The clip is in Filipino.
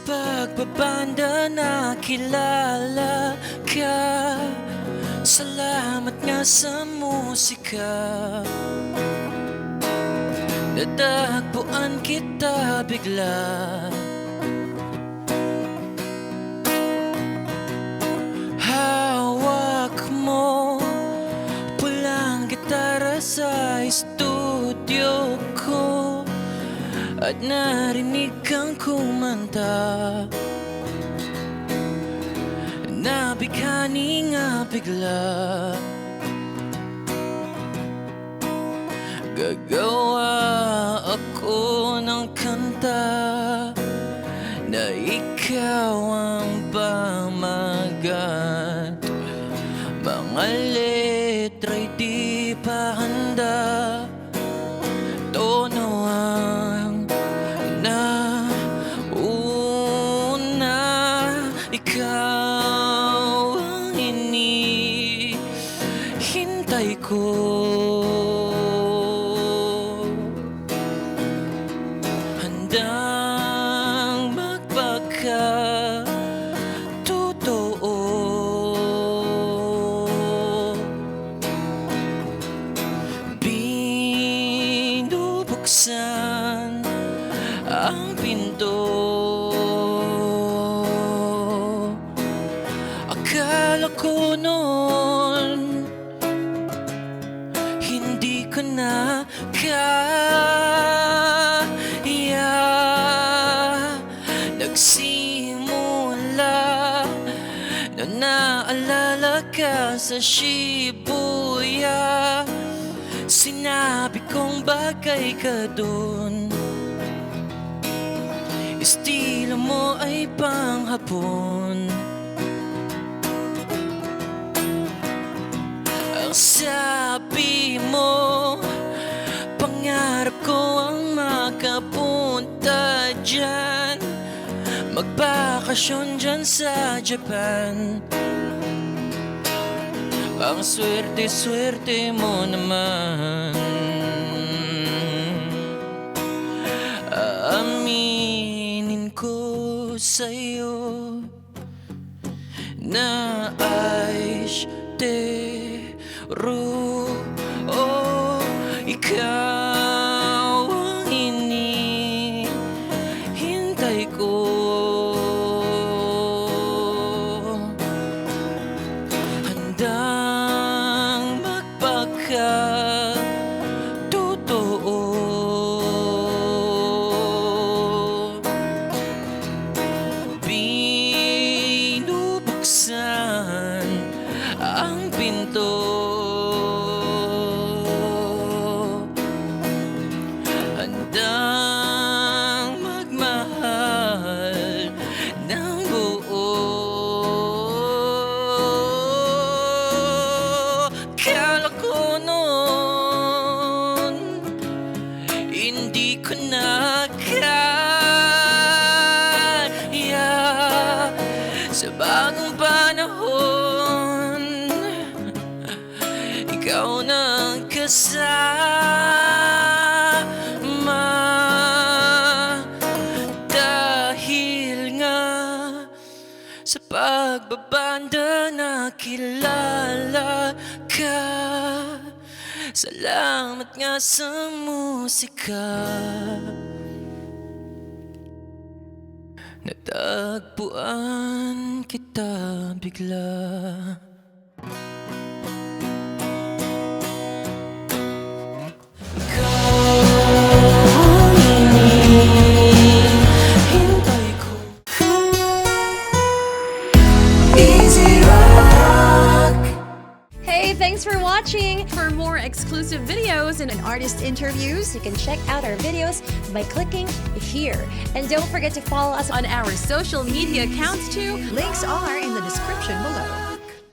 pagbabanda nakilala ka. Salamat nga sa musika, natagpuan kita bigla. Hawak mo pulang gitara sa studio ko, at narinig kang kumanta. Nabighani nga bigla, gagawa ako ng kanta na ikaw ang pamagat. Mga letra'y di pa handa, tono ang nauna. Ikaw ang hinihintay ko. Handang magpakatotoo, binubuksan ang pinto. Akala ko noon hindi ko na kaya. Nagsimula nung naalala ka sa Shibuya. Sinabi kong bagay ka dun, estilo mo ay panghapon. Ang sabi mo, pangarap ko ang makapunta dyan, magbakasyon dyan sa Japan. Ang swerte-swerte mo naman, aaminin ko sa'yo na ayos ikaw ang hinihintay ko. Handang magpakatotoo, binubuksan ang pinto. Handang magmahal ng buo. Kala ko noon hindi ko na kaya. Sa bagong panahon, ikaw nang kasama. Dahil nga sa pagbabanda nakilala ka. Salamat nga sa musika, natagpuan kita bigla. Hey, thanks for watching! For more exclusive videos and artist interviews, you can check out our videos by clicking here. And don't forget to follow us on our social media accounts too. Links are in the description below.